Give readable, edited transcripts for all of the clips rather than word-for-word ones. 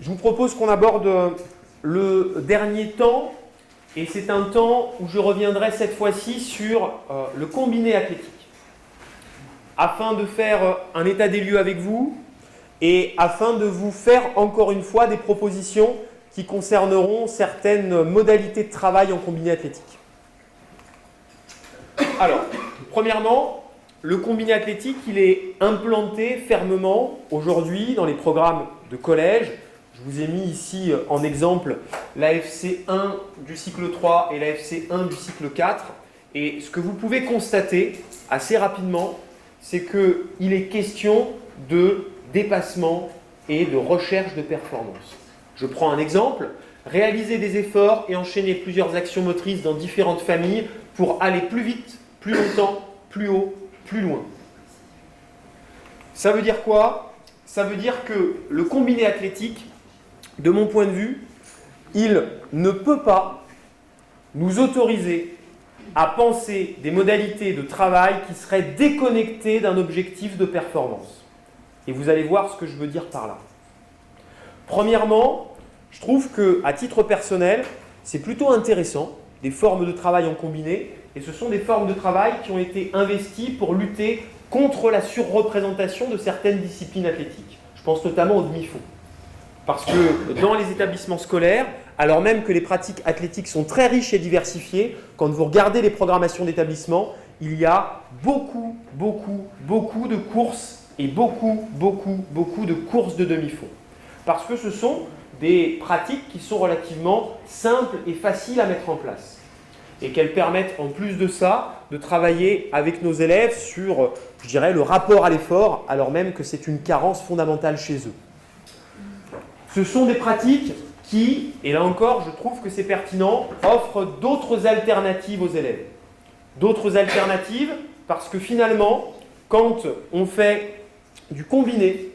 Je vous propose qu'on aborde le dernier temps, et c'est un temps où je reviendrai cette fois-ci sur le combiné athlétique, afin de faire un état des lieux avec vous, et afin de vous faire encore une fois des propositions qui concerneront certaines modalités de travail en combiné athlétique. Alors, premièrement, le combiné athlétique, il est implanté fermement aujourd'hui dans les programmes de collège. Je vous ai mis ici en exemple l'AFC 1 du cycle 3 et l'AFC 1 du cycle 4. Et ce que vous pouvez constater assez rapidement, c'est qu'il est question de dépassement et de recherche de performance. Je prends un exemple, réaliser des efforts et enchaîner plusieurs actions motrices dans différentes familles pour aller plus vite, plus longtemps, plus haut, plus loin. Ça veut dire quoi? Ça veut dire que le combiné athlétique, de mon point de vue, il ne peut pas nous autoriser à penser des modalités de travail qui seraient déconnectées d'un objectif de performance. Et vous allez voir ce que je veux dire par là. Premièrement, je trouve qu'à titre personnel, c'est plutôt intéressant, des formes de travail en combiné, et ce sont des formes de travail qui ont été investies pour lutter contre la surreprésentation de certaines disciplines athlétiques. Je pense notamment au demi-fond. Parce que dans les établissements scolaires, alors même que les pratiques athlétiques sont très riches et diversifiées, quand vous regardez les programmations d'établissement, il y a beaucoup de courses et beaucoup de courses de demi-fond. Parce que ce sont des pratiques qui sont relativement simples et faciles à mettre en place. Et qu'elles permettent en plus de ça de travailler avec nos élèves sur, je dirais, le rapport à l'effort, alors même que c'est une carence fondamentale chez eux. Ce sont des pratiques qui, et là encore je trouve que c'est pertinent, offrent d'autres alternatives aux élèves. D'autres alternatives parce que finalement, quand on fait du combiné,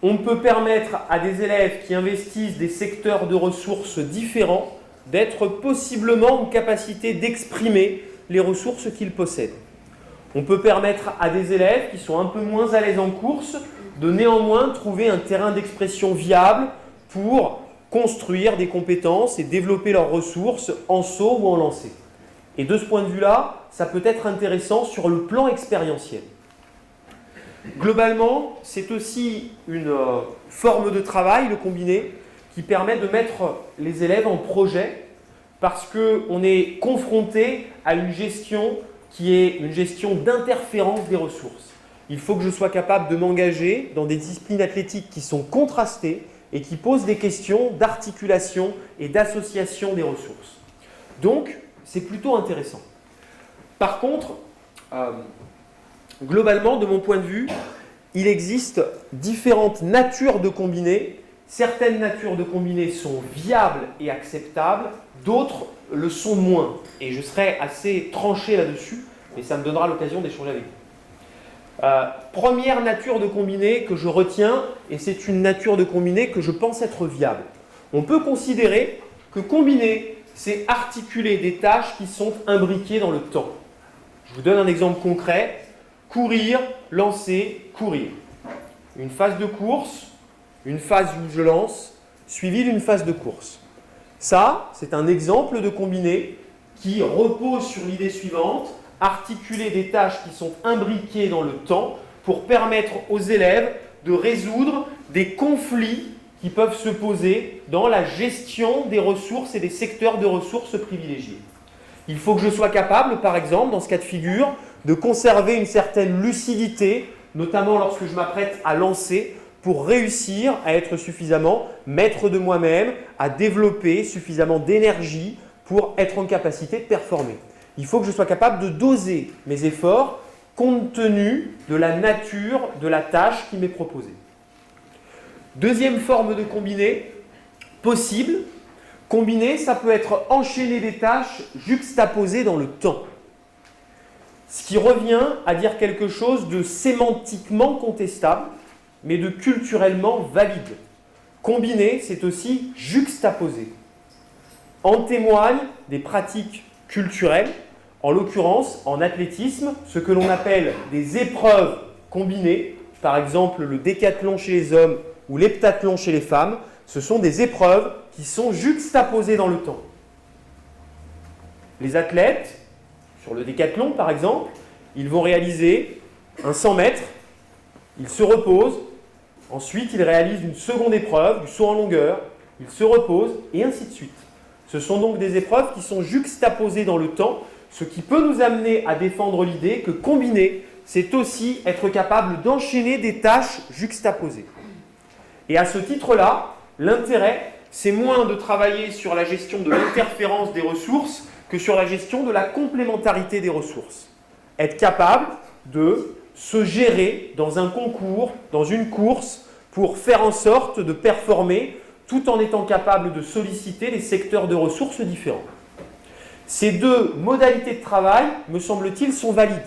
on peut permettre à des élèves qui investissent des secteurs de ressources différents d'être possiblement en capacité d'exprimer les ressources qu'ils possèdent. On peut permettre à des élèves qui sont un peu moins à l'aise en course de néanmoins trouver un terrain d'expression viable pour construire des compétences et développer leurs ressources en saut ou en lancer. Et de ce point de vue-là, ça peut être intéressant sur le plan expérientiel. Globalement, c'est aussi une forme de travail, le combiné, qui permet de mettre les élèves en projet parce qu'on est confronté à une gestion qui est une gestion d'interférence des ressources. Il faut que je sois capable de m'engager dans des disciplines athlétiques qui sont contrastées et qui posent des questions d'articulation et d'association des ressources. Donc, c'est plutôt intéressant. Par contre, globalement, de mon point de vue, il existe différentes natures de combinés. Certaines natures de combinés sont viables et acceptables, d'autres le sont moins. Et je serai assez tranché là-dessus, mais ça me donnera l'occasion d'échanger avec vous. Première nature de combiné que je retiens, et c'est une nature de combiné que je pense être viable. On peut considérer que combiner, c'est articuler des tâches qui sont imbriquées dans le temps. Je vous donne un exemple concret. Courir, lancer, courir. Une phase de course, une phase où je lance, suivie d'une phase de course. Ça, c'est un exemple de combiné qui repose sur l'idée suivante, articuler des tâches qui sont imbriquées dans le temps pour permettre aux élèves de résoudre des conflits qui peuvent se poser dans la gestion des ressources et des secteurs de ressources privilégiés. Il faut que je sois capable, par exemple, dans ce cas de figure, de conserver une certaine lucidité, notamment lorsque je m'apprête à lancer, pour réussir à être suffisamment maître de moi-même, à développer suffisamment d'énergie pour être en capacité de performer. Il faut que je sois capable de doser mes efforts compte tenu de la nature de la tâche qui m'est proposée. Deuxième forme de combiné possible. Combiné, ça peut être enchaîner des tâches juxtaposées dans le temps. Ce qui revient à dire quelque chose de sémantiquement contestable, mais de culturellement valide. Combiner, c'est aussi juxtaposer. En témoignent des pratiques culturelles, en l'occurrence en athlétisme, ce que l'on appelle des épreuves combinées, par exemple le décathlon chez les hommes ou l'heptathlon chez les femmes, Ce sont des épreuves qui sont juxtaposées dans le temps. Les athlètes, sur le décathlon par exemple, ils vont réaliser un 100 mètres, ils se reposent, ensuite ils réalisent une seconde épreuve, du saut en longueur, ils se reposent, et ainsi de suite. Ce sont donc des épreuves qui sont juxtaposées dans le temps, ce qui peut nous amener à défendre l'idée que combiner, c'est aussi être capable d'enchaîner des tâches juxtaposées. Et à ce titre-là, l'intérêt, c'est moins de travailler sur la gestion de l'interférence des ressources que sur la gestion de la complémentarité des ressources. Être capable de se gérer dans un concours, dans une course, pour faire en sorte de performer tout en étant capable de solliciter des secteurs de ressources différents. Ces deux modalités de travail, me semble-t-il, sont valides.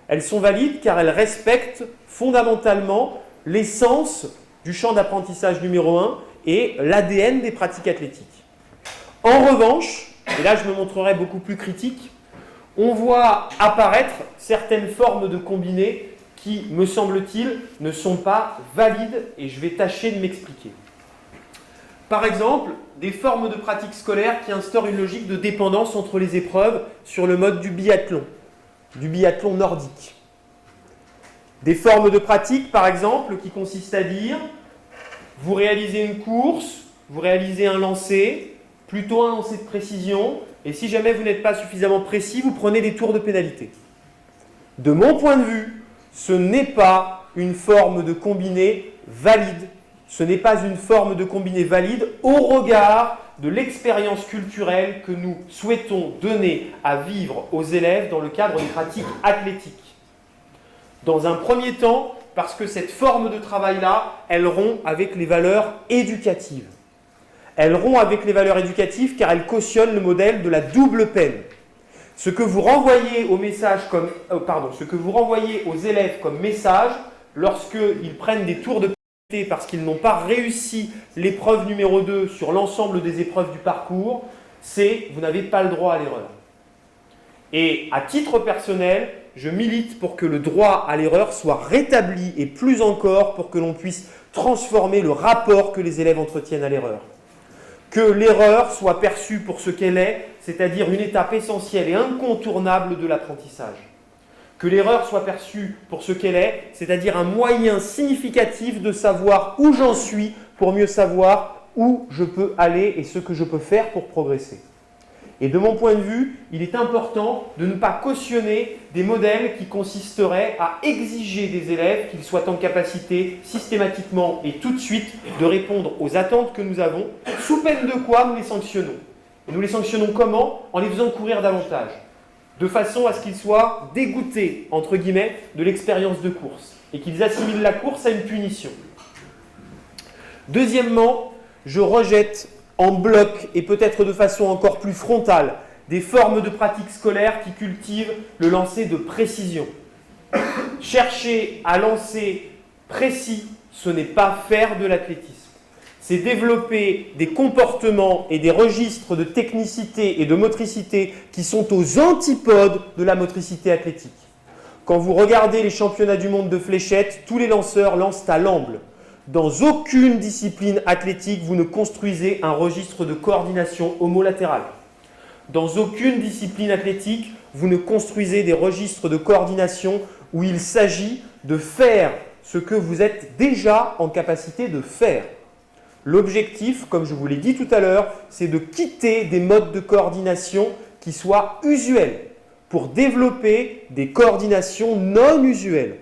Elles sont valides car elles respectent fondamentalement l'essence du champ d'apprentissage numéro 1 et l'ADN des pratiques athlétiques. En revanche, et là je me montrerai beaucoup plus critique, on voit apparaître certaines formes de combinés qui, me semble-t-il, ne sont pas valides et je vais tâcher de m'expliquer. Par exemple, des formes de pratiques scolaires qui instaurent une logique de dépendance entre les épreuves sur le mode du biathlon nordique. Des formes de pratiques, par exemple, qui consistent à dire vous réalisez une course, vous réalisez un lancer, plutôt un lancer de précision, et si jamais vous n'êtes pas suffisamment précis, vous prenez des tours de pénalité. De mon point de vue, ce n'est pas une forme de combiné valide. Ce n'est pas une forme de combiné valide au regard de l'expérience culturelle que nous souhaitons donner à vivre aux élèves dans le cadre des pratiques athlétiques. Dans un premier temps, parce que cette forme de travail-là, elle rompt avec les valeurs éducatives. Elle rompt avec les valeurs éducatives car elle cautionne le modèle de la double peine. Ce que vous renvoyez ce que vous renvoyez aux élèves comme message lorsqu'ils prennent des tours de pénalité parce qu'ils n'ont pas réussi l'épreuve numéro 2 sur l'ensemble des épreuves du parcours, c'est vous n'avez pas le droit à l'erreur. Et à titre personnel, je milite pour que le droit à l'erreur soit rétabli et plus encore pour que l'on puisse transformer le rapport que les élèves entretiennent à l'erreur. Que l'erreur soit perçue pour ce qu'elle est, c'est-à-dire une étape essentielle et incontournable de l'apprentissage. Que l'erreur soit perçue pour ce qu'elle est, c'est-à-dire un moyen significatif de savoir où j'en suis pour mieux savoir où je peux aller et ce que je peux faire pour progresser. Et de mon point de vue, il est important de ne pas cautionner des modèles qui consisteraient à exiger des élèves qu'ils soient en capacité systématiquement et tout de suite de répondre aux attentes que nous avons, sous peine de quoi nous les sanctionnons. Et nous les sanctionnons comment ? En les faisant courir davantage, de façon à ce qu'ils soient dégoûtés, entre guillemets, de l'expérience de course, et qu'ils assimilent la course à une punition. Deuxièmement, je rejette en bloc et peut-être de façon encore plus frontale des formes de pratiques scolaires qui cultivent le lancer de précision. Chercher à lancer précis, ce n'est pas faire de l'athlétisme. C'est développer des comportements et des registres de technicité et de motricité qui sont aux antipodes de la motricité athlétique. Quand vous regardez les championnats du monde de fléchettes, tous les lanceurs lancent à l'amble. Dans aucune discipline athlétique, vous ne construisez un registre de coordination homolatérale. Dans aucune discipline athlétique, vous ne construisez des registres de coordination où il s'agit de faire ce que vous êtes déjà en capacité de faire. L'objectif, comme je vous l'ai dit tout à l'heure, c'est de quitter des modes de coordination qui soient usuels pour développer des coordinations non usuelles.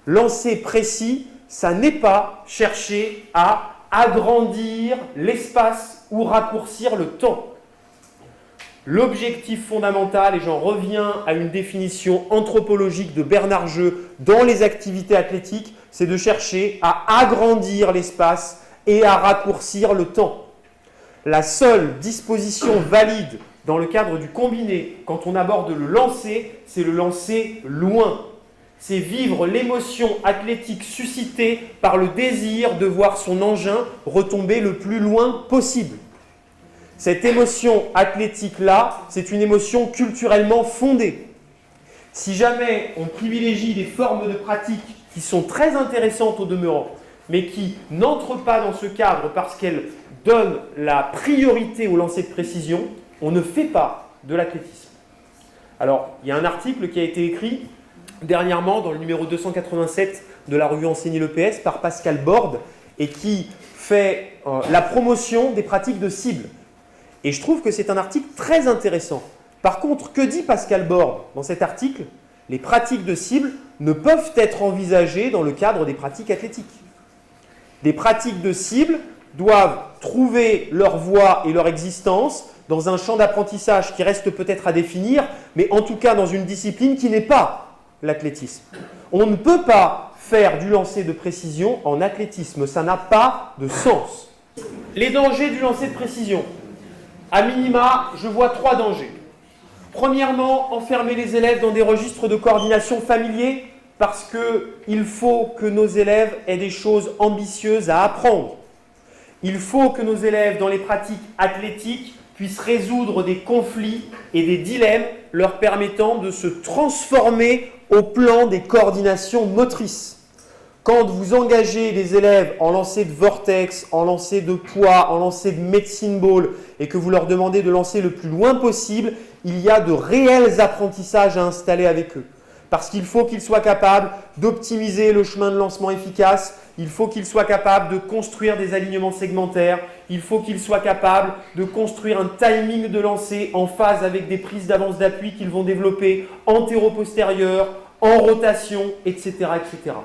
Lancer précis, ça n'est pas chercher à agrandir l'espace ou raccourcir le temps. L'objectif fondamental, et j'en reviens à une définition anthropologique de Bernard Jeux dans les activités athlétiques, c'est de chercher à agrandir l'espace et à raccourcir le temps. La seule disposition valide dans le cadre du combiné, quand on aborde le lancer, c'est le lancer loin. C'est vivre l'émotion athlétique suscitée par le désir de voir son engin retomber le plus loin possible. Cette émotion athlétique-là, c'est une émotion culturellement fondée. Si jamais on privilégie des formes de pratique qui sont très intéressantes au demeurant, mais qui n'entrent pas dans ce cadre parce qu'elles donnent la priorité au lancer de précision, on ne fait pas de l'athlétisme. Alors, il y a un article qui a été écrit dernièrement dans le numéro 287 de la revue Enseigner l'EPS par Pascal Borde et qui fait la promotion des pratiques de cible. Et je trouve que c'est un article très intéressant. Par contre, que dit Pascal Borde dans cet article? Les pratiques de cible ne peuvent être envisagées dans le cadre des pratiques athlétiques. Des pratiques de cible doivent trouver leur voie et leur existence dans un champ d'apprentissage qui reste peut-être à définir, mais en tout cas dans une discipline qui n'est pas l'athlétisme. On ne peut pas faire du lancer de précision en athlétisme, ça n'a pas de sens. Les dangers du lancer de précision. À minima, je vois 3 dangers. Premièrement, enfermer les élèves dans des registres de coordination familiers parce qu'il faut que nos élèves aient des choses ambitieuses à apprendre. Il faut que nos élèves, dans les pratiques athlétiques, puissent résoudre des conflits et des dilemmes leur permettant de se transformer au plan des coordinations motrices. Quand vous engagez des élèves en lancer de vortex, en lancer de poids, en lancer de medicine ball et que vous leur demandez de lancer le plus loin possible, il y a de réels apprentissages à installer avec eux. Parce qu'il faut qu'ils soient capables d'optimiser le chemin de lancement efficace, il faut qu'ils soient capables de construire des alignements segmentaires, il faut qu'ils soient capables de construire un timing de lancer en phase avec des prises d'avance d'appui qu'ils vont développer antéro-postérieur, en rotation, etc., etc.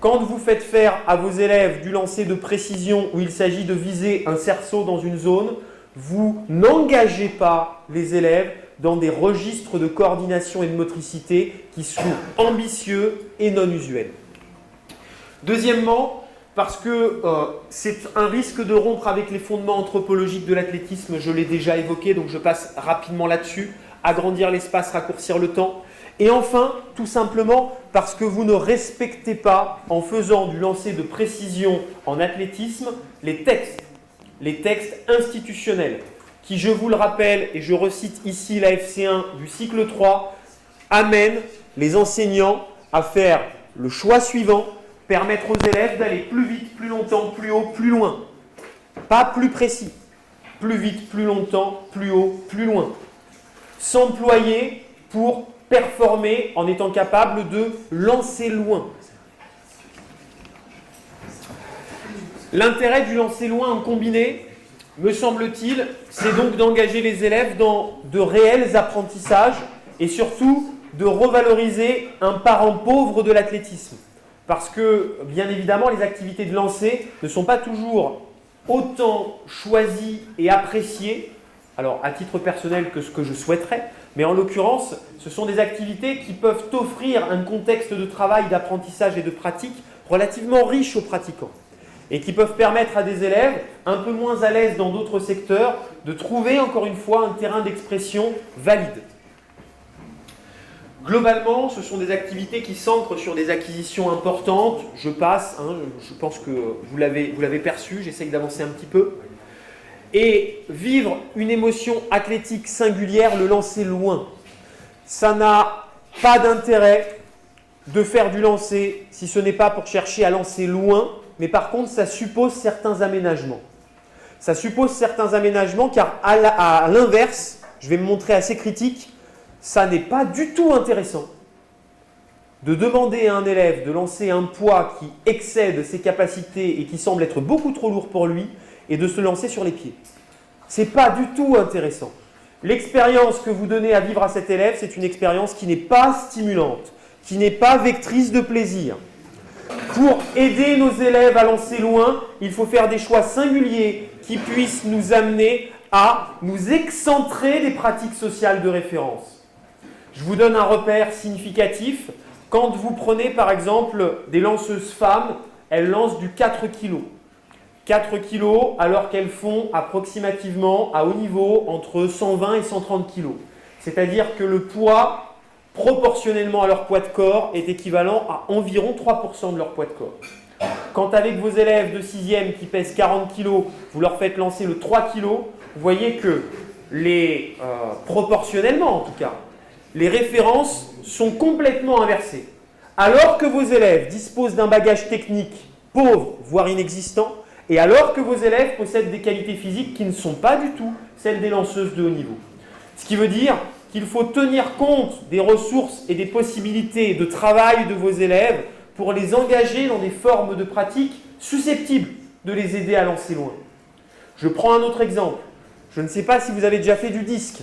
Quand vous faites faire à vos élèves du lancer de précision où il s'agit de viser un cerceau dans une zone, vous n'engagez pas les élèves dans des registres de coordination et de motricité qui sont ambitieux et non usuels. Deuxièmement, parce que c'est un risque de rompre avec les fondements anthropologiques de l'athlétisme, je l'ai déjà évoqué, donc je passe rapidement là-dessus, agrandir l'espace, raccourcir le temps. Et enfin, tout simplement, parce que vous ne respectez pas, en faisant du lancer de précision en athlétisme, les textes institutionnels, qui, je vous le rappelle, et je recite ici la FC1 du cycle 3, amènent les enseignants à faire le choix suivant, permettre aux élèves d'aller plus vite, plus longtemps, plus haut, plus loin. Pas plus précis. Plus vite, plus longtemps, plus haut, plus loin. S'employer pour performer en étant capable de lancer loin. L'intérêt du lancer loin en combiné, me semble-t-il, c'est donc d'engager les élèves dans de réels apprentissages et surtout de revaloriser un parent pauvre de l'athlétisme. Parce que, bien évidemment, les activités de lancer ne sont pas toujours autant choisies et appréciées, alors à titre personnel que ce que je souhaiterais, mais en l'occurrence, ce sont des activités qui peuvent offrir un contexte de travail, d'apprentissage et de pratique relativement riche aux pratiquants et qui peuvent permettre à des élèves un peu moins à l'aise dans d'autres secteurs de trouver encore une fois un terrain d'expression valide. Globalement, ce sont des activités qui s'ancrent sur des acquisitions importantes. Je passe, je pense que vous l'avez perçu, j'essaye d'avancer un petit peu. Et vivre une émotion athlétique singulière, le lancer loin. Ça n'a pas d'intérêt de faire du lancer si ce n'est pas pour chercher à lancer loin, mais par contre, ça suppose certains aménagements. Ça suppose certains aménagements car à l'inverse, je vais me montrer assez critique, ça n'est pas du tout intéressant de demander à un élève de lancer un poids qui excède ses capacités et qui semble être beaucoup trop lourd pour lui et de se lancer sur les pieds. Ce n'est pas du tout intéressant. L'expérience que vous donnez à vivre à cet élève, c'est une expérience qui n'est pas stimulante, qui n'est pas vectrice de plaisir. Pour aider nos élèves à lancer loin, il faut faire des choix singuliers qui puissent nous amener à nous excentrer des pratiques sociales de référence. Je vous donne un repère significatif. Quand vous prenez par exemple des lanceuses femmes, elles lancent du 4 kg. 4 kg alors qu'elles font approximativement à haut niveau entre 120 et 130 kg. C'est-à-dire que le poids proportionnellement à leur poids de corps est équivalent à environ 3% de leur poids de corps. Quand avec vos élèves de 6e qui pèsent 40 kg, vous leur faites lancer le 3 kg, vous voyez que proportionnellement en tout cas, les références sont complètement inversées. Alors que vos élèves disposent d'un bagage technique pauvre, voire inexistant, et alors que vos élèves possèdent des qualités physiques qui ne sont pas du tout celles des lanceuses de haut niveau. Ce qui veut dire qu'il faut tenir compte des ressources et des possibilités de travail de vos élèves pour les engager dans des formes de pratique susceptibles de les aider à lancer loin. Je prends un autre exemple. Je ne sais pas si vous avez déjà fait du disque.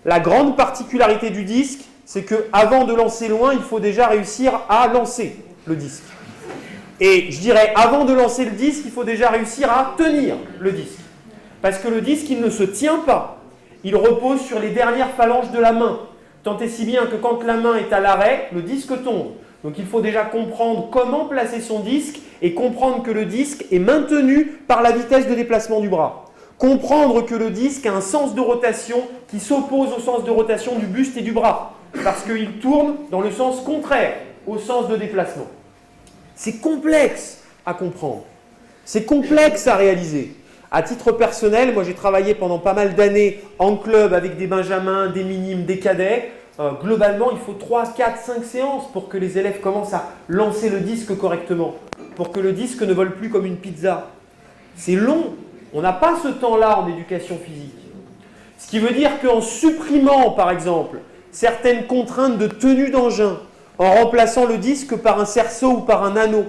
La grande particularité du disque, c'est qu'avant de lancer loin, il faut déjà réussir à lancer le disque. Et je dirais, avant de lancer le disque, il faut déjà réussir à tenir le disque. Parce que le disque, il ne se tient pas. Il repose sur les dernières phalanges de la main. Tant et si bien que quand la main est à l'arrêt, le disque tombe. Donc il faut déjà comprendre comment placer son disque et comprendre que le disque est maintenu par la vitesse de déplacement du bras. Comprendre que le disque a un sens de rotation qui s'oppose au sens de rotation du buste et du bras. Parce qu'il tourne dans le sens contraire au sens de déplacement. C'est complexe à comprendre. C'est complexe à réaliser. À titre personnel, moi j'ai travaillé pendant pas mal d'années en club avec des benjamins, des minimes, des cadets. Globalement, il faut 3, 4, 5 séances pour que les élèves commencent à lancer le disque correctement. Pour que le disque ne vole plus comme une pizza. C'est long. On n'a pas ce temps-là en éducation physique. Ce qui veut dire qu'en supprimant, par exemple, certaines contraintes de tenue d'engin, en remplaçant le disque par un cerceau ou par un anneau,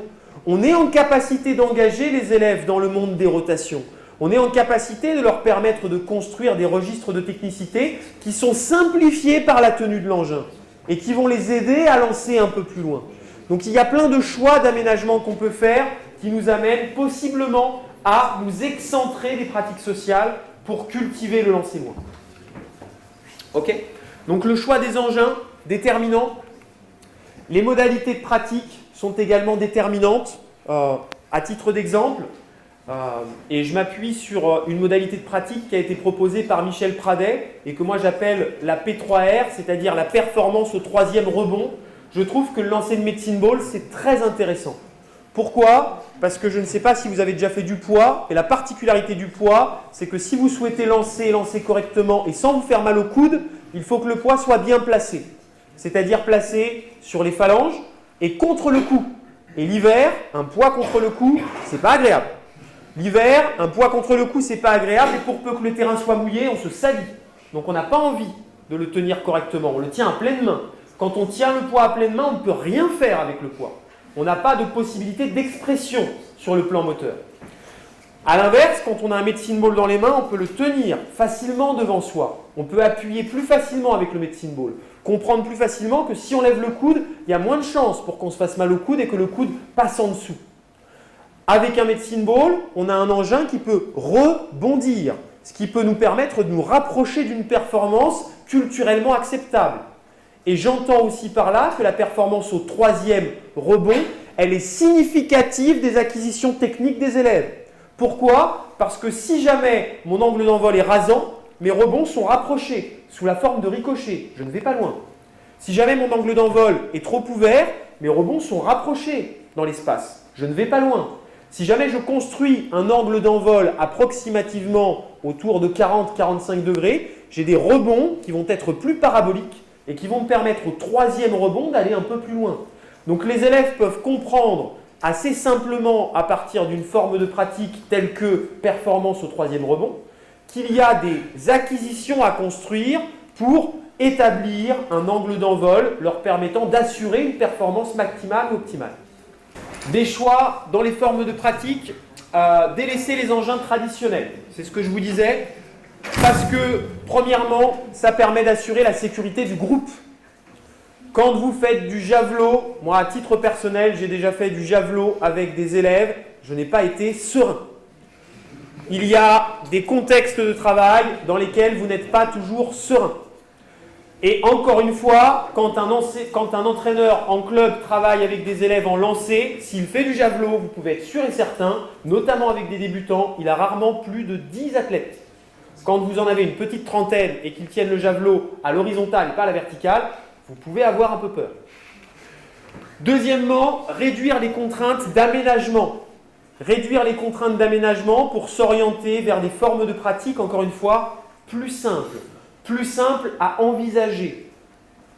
on est en capacité d'engager les élèves dans le monde des rotations. On est en capacité de leur permettre de construire des registres de technicité qui sont simplifiés par la tenue de l'engin et qui vont les aider à lancer un peu plus loin. Donc il y a plein de choix d'aménagement qu'on peut faire qui nous amènent possiblement à nous excentrer des pratiques sociales pour cultiver le lancer loin. Ok ? Donc le choix des engins, déterminant. Les modalités de pratique sont également déterminantes. À titre d'exemple, et je m'appuie sur une modalité de pratique qui a été proposée par Michel Pradet et que moi j'appelle la P3R, c'est-à-dire la performance au troisième rebond. Je trouve que le lancer de medicine ball, c'est très intéressant. Pourquoi ? Parce que je ne sais pas si vous avez déjà fait du poids, et la particularité du poids, c'est que si vous souhaitez lancer correctement et sans vous faire mal au coude, il faut que le poids soit bien placé. C'est-à-dire placé sur les phalanges et contre le cou. Et l'hiver, un poids contre le cou, c'est pas agréable. L'hiver, un poids contre le cou, c'est pas agréable, et pour peu que le terrain soit mouillé, on se salit. Donc on n'a pas envie de le tenir correctement, on le tient à pleine main. Quand on tient le poids à pleine main, on ne peut rien faire avec le poids. On n'a pas de possibilité d'expression sur le plan moteur. A l'inverse, quand on a un medicine ball dans les mains, on peut le tenir facilement devant soi. On peut appuyer plus facilement avec le medicine ball. Comprendre plus facilement que si on lève le coude, il y a moins de chances pour qu'on se fasse mal au coude et que le coude passe en dessous. Avec un medicine ball, on a un engin qui peut rebondir, ce qui peut nous permettre de nous rapprocher d'une performance culturellement acceptable. Et j'entends aussi par là que la performance au troisième rebond, elle est significative des acquisitions techniques des élèves. Pourquoi ? Parce que si jamais mon angle d'envol est rasant, mes rebonds sont rapprochés, sous la forme de ricochets. Je ne vais pas loin. Si jamais mon angle d'envol est trop ouvert, mes rebonds sont rapprochés dans l'espace. Je ne vais pas loin. Si jamais je construis un angle d'envol approximativement autour de 40-45 degrés, j'ai des rebonds qui vont être plus paraboliques et qui vont me permettre au troisième rebond d'aller un peu plus loin. Donc les élèves peuvent comprendre assez simplement à partir d'une forme de pratique telle que performance au troisième rebond, qu'il y a des acquisitions à construire pour établir un angle d'envol leur permettant d'assurer une performance maximale ou optimale. Des choix dans les formes de pratique, délaisser les engins traditionnels. C'est ce que je vous disais, parce que premièrement, ça permet d'assurer la sécurité du groupe. Quand vous faites du javelot, moi à titre personnel, j'ai déjà fait du javelot avec des élèves, je n'ai pas été serein. Il y a des contextes de travail dans lesquels vous n'êtes pas toujours serein. Et encore une fois, quand un entraîneur en club travaille avec des élèves en lancer, s'il fait du javelot, vous pouvez être sûr et certain, notamment avec des débutants, il a rarement plus de 10 athlètes. Quand vous en avez une petite trentaine et qu'ils tiennent le javelot à l'horizontale et pas à la verticale, vous pouvez avoir un peu peur. Deuxièmement, réduire les contraintes d'aménagement. Réduire les contraintes d'aménagement pour s'orienter vers des formes de pratique, encore une fois, plus simples à envisager.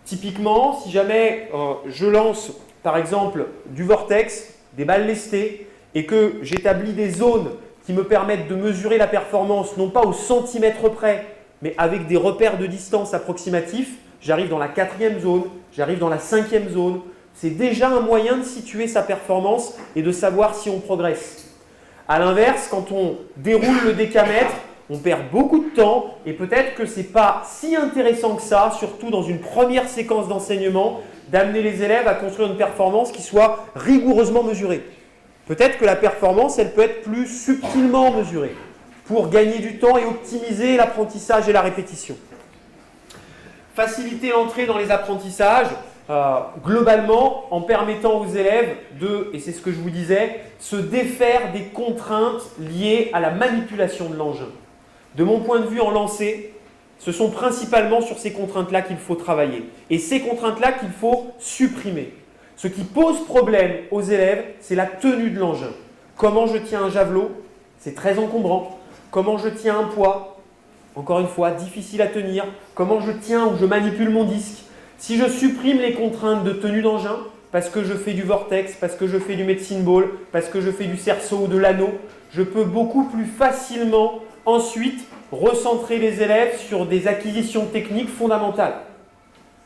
Typiquement, si jamais je lance, par exemple, du vortex, des balles lestées, et que j'établis des zones qui me permettent de mesurer la performance, non pas au centimètre près, mais avec des repères de distance approximatifs, j'arrive dans la 4e zone, j'arrive dans la 5e zone. C'est déjà un moyen de situer sa performance et de savoir si on progresse. A l'inverse, quand on déroule le décamètre, on perd beaucoup de temps et peut-être que ce n'est pas si intéressant que ça, surtout dans une première séquence d'enseignement, d'amener les élèves à construire une performance qui soit rigoureusement mesurée. Peut-être que la performance, elle peut être plus subtilement mesurée pour gagner du temps et optimiser l'apprentissage et la répétition. Faciliter l'entrée dans les apprentissages, globalement, en permettant aux élèves de, et c'est ce que je vous disais, se défaire des contraintes liées à la manipulation de l'engin. De mon point de vue en lancer, ce sont principalement sur ces contraintes-là qu'il faut travailler. Et ces contraintes-là qu'il faut supprimer. Ce qui pose problème aux élèves, c'est la tenue de l'engin. Comment je tiens un javelot? C'est très encombrant. Comment je tiens un poids? Encore une fois, difficile à tenir. Comment je tiens ou je manipule mon disque? Si je supprime les contraintes de tenue d'engin, parce que je fais du vortex, parce que je fais du medicine ball, parce que je fais du cerceau ou de l'anneau, je peux beaucoup plus facilement ensuite recentrer les élèves sur des acquisitions techniques fondamentales.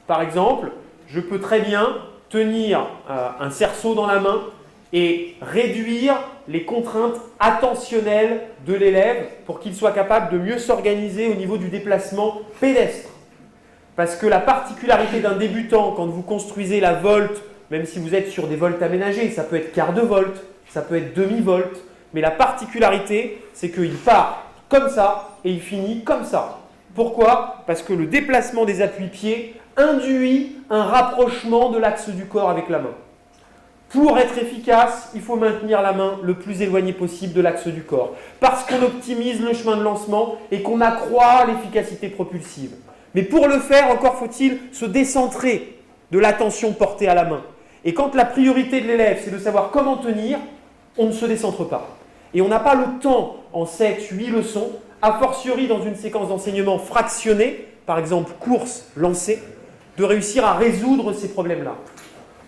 Par exemple, je peux très bien tenir un cerceau dans la main et réduire les contraintes attentionnelles de l'élève pour qu'il soit capable de mieux s'organiser au niveau du déplacement pédestre. Parce que la particularité d'un débutant, quand vous construisez la volte, même si vous êtes sur des voltes aménagées, ça peut être quart de volte, ça peut être demi-volte, mais la particularité, c'est qu'il part comme ça et il finit comme ça. Pourquoi? Parce que le déplacement des appuis-pieds induit un rapprochement de l'axe du corps avec la main. Pour être efficace, il faut maintenir la main le plus éloignée possible de l'axe du corps, parce qu'on optimise le chemin de lancement et qu'on accroît l'efficacité propulsive. Mais pour le faire, encore faut-il se décentrer de l'attention portée à la main. Et quand la priorité de l'élève, c'est de savoir comment tenir, on ne se décentre pas. Et on n'a pas le temps, en 7, 8 leçons, a fortiori dans une séquence d'enseignement fractionnée, par exemple course, lancer, de réussir à résoudre ces problèmes-là.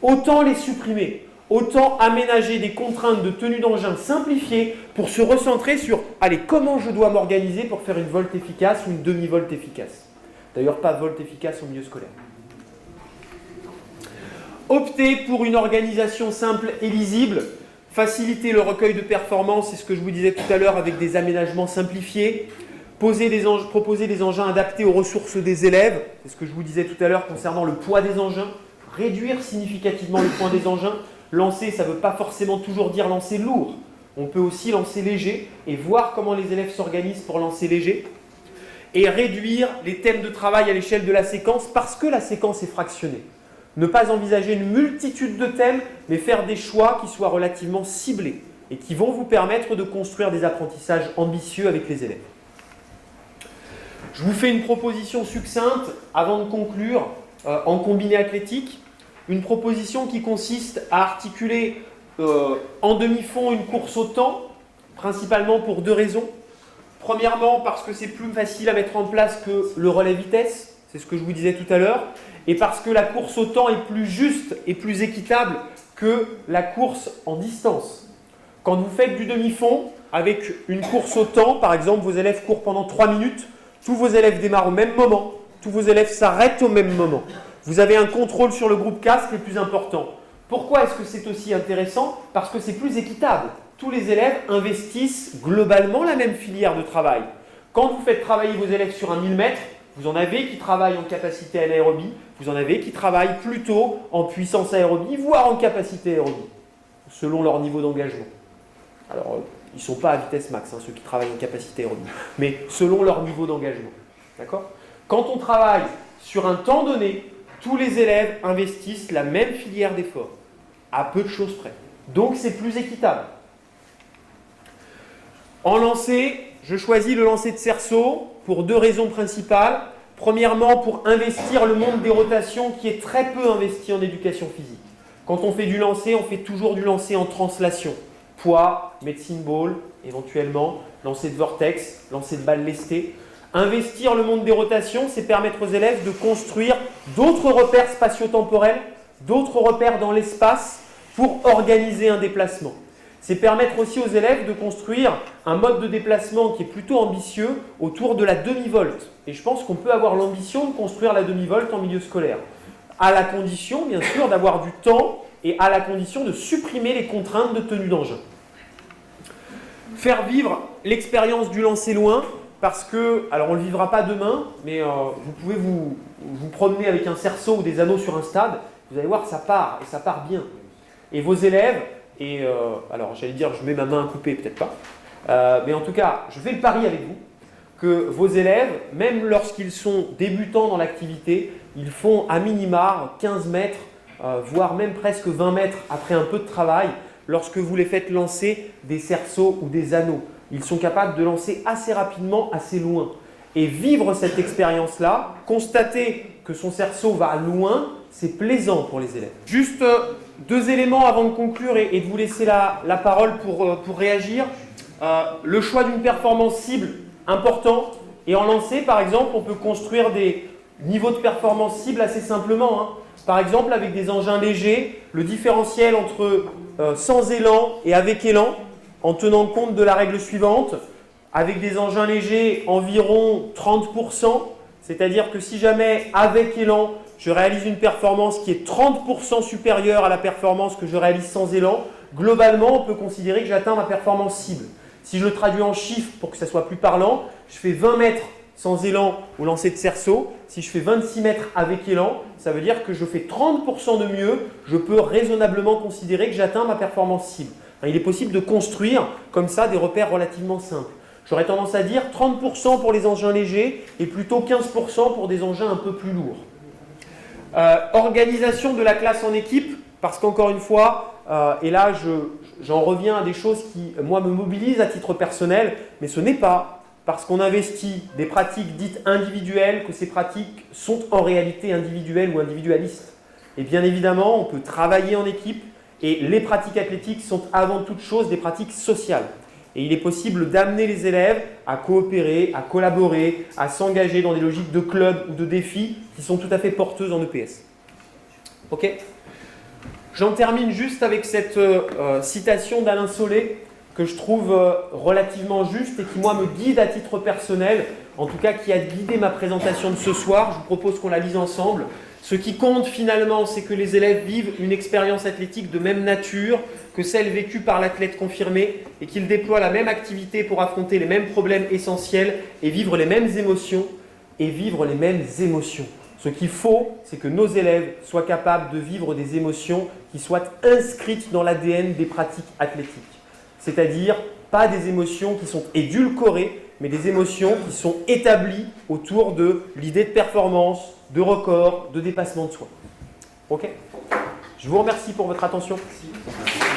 Autant les supprimer, autant aménager des contraintes de tenue d'engin simplifiées pour se recentrer sur « allez, comment je dois m'organiser pour faire une volte efficace ou une demi-volte efficace ?» D'ailleurs, pas volte efficace au milieu scolaire. Opter pour une organisation simple et lisible, faciliter le recueil de performances, c'est ce que je vous disais tout à l'heure avec des aménagements simplifiés, proposer des engins adaptés aux ressources des élèves, c'est ce que je vous disais tout à l'heure concernant le poids des engins, réduire significativement le poids des engins. Lancer, ça ne veut pas forcément toujours dire lancer lourd. On peut aussi lancer léger et voir comment les élèves s'organisent pour lancer léger. Et réduire les thèmes de travail à l'échelle de la séquence parce que la séquence est fractionnée. Ne pas envisager une multitude de thèmes, mais faire des choix qui soient relativement ciblés et qui vont vous permettre de construire des apprentissages ambitieux avec les élèves. Je vous fais une proposition succincte avant de conclure en combiné athlétique. Une proposition qui consiste à articuler en demi-fond une course au temps, principalement pour 2 raisons. Premièrement, parce que c'est plus facile à mettre en place que le relais vitesse, c'est ce que je vous disais tout à l'heure, et parce que la course au temps est plus juste et plus équitable que la course en distance. Quand vous faites du demi-fond, avec une course au temps, par exemple, vos élèves courent pendant 3 minutes, tous vos élèves démarrent au même moment, tous vos élèves s'arrêtent au même moment. Vous avez un contrôle sur le groupe casque qui est plus important. Pourquoi est-ce que c'est aussi intéressant? Parce que c'est plus équitable. Tous les élèves investissent globalement la même filière de travail. Quand vous faites travailler vos élèves sur un 1000 mètres, vous en avez qui travaillent en capacité anaérobie, vous en avez qui travaillent plutôt en puissance aérobie, voire en capacité aérobie, selon leur niveau d'engagement. Alors, ils ne sont pas à vitesse max, ceux qui travaillent en capacité aérobie, mais selon leur niveau d'engagement. D'accord? Quand on travaille sur un temps donné, tous les élèves investissent la même filière d'effort, à peu de choses près. Donc, c'est plus équitable. En lancer, je choisis le lancer de cerceau pour 2 raisons principales. Premièrement, pour investir le monde des rotations qui est très peu investi en éducation physique. Quand on fait du lancer, on fait toujours du lancer en translation. Poids, medicine ball, éventuellement, lancer de vortex, lancer de balle lestée. Investir le monde des rotations, c'est permettre aux élèves de construire d'autres repères spatio-temporels, d'autres repères dans l'espace pour organiser un déplacement. c'est permettre aussi aux élèves de construire un mode de déplacement qui est plutôt ambitieux autour de la demi-volte. Et je pense qu'on peut avoir l'ambition de construire la demi-volte en milieu scolaire, à la condition, bien sûr, d'avoir du temps et à la condition de supprimer les contraintes de tenue d'engin. Faire vivre l'expérience du lancer loin, parce que, alors on ne le vivra pas demain, mais vous pouvez vous promener avec un cerceau ou des anneaux sur un stade, vous allez voir que ça part, et ça part bien. Et vos élèves, alors j'allais dire je mets ma main à couper, peut-être pas, mais en tout cas, je fais le pari avec vous, que vos élèves, même lorsqu'ils sont débutants dans l'activité, ils font à minima 15 mètres, voire même presque 20 mètres après un peu de travail, lorsque vous les faites lancer des cerceaux ou des anneaux. Ils sont capables de lancer assez rapidement, assez loin. Et vivre cette expérience-là, constater que son cerceau va loin, c'est plaisant pour les élèves. Juste 2 éléments avant de conclure et de vous laisser la parole pour réagir. Le choix d'une performance cible, important. Et en lancer, par exemple, on peut construire des niveaux de performance cible assez simplement, hein. Par exemple, avec des engins légers, le différentiel entre sans élan et avec élan, en tenant compte de la règle suivante, avec des engins légers, environ 30%, c'est-à-dire que si jamais avec élan, je réalise une performance qui est 30% supérieure à la performance que je réalise sans élan, globalement, on peut considérer que j'atteins ma performance cible. Si je le traduis en chiffres pour que ça soit plus parlant, je fais 20 mètres sans élan au lancer de cerceau. Si je fais 26 mètres avec élan, ça veut dire que je fais 30% de mieux. Je peux raisonnablement considérer que j'atteins ma performance cible. Il est possible de construire comme ça des repères relativement simples. J'aurais tendance à dire 30% pour les engins légers et plutôt 15% pour des engins un peu plus lourds. Organisation de la classe en équipe, parce qu'encore une fois, et là j'en reviens à des choses qui, moi, me mobilisent à titre personnel, mais ce n'est pas parce qu'on investit des pratiques dites individuelles que ces pratiques sont en réalité individuelles ou individualistes. Et bien évidemment, on peut travailler en équipe et les pratiques athlétiques sont avant toute chose des pratiques sociales. Et il est possible d'amener les élèves à coopérer, à collaborer, à s'engager dans des logiques de club ou de défis qui sont tout à fait porteuses en EPS. Ok ? J'en termine juste avec cette citation d'Alain Solé que je trouve relativement juste et qui, moi, me guide à titre personnel, en tout cas qui a guidé ma présentation de ce soir. Je vous propose qu'on la lise ensemble. Ce qui compte finalement, c'est que les élèves vivent une expérience athlétique de même nature que celle vécue par l'athlète confirmé et qu'ils déploient la même activité pour affronter les mêmes problèmes essentiels et vivre les mêmes émotions. Ce qu'il faut, c'est que nos élèves soient capables de vivre des émotions qui soient inscrites dans l'ADN des pratiques athlétiques. C'est-à-dire pas des émotions qui sont édulcorées, mais des émotions qui sont établies autour de l'idée de performance, de record, de dépassement de soi. Ok ? Je vous remercie pour votre attention. Merci.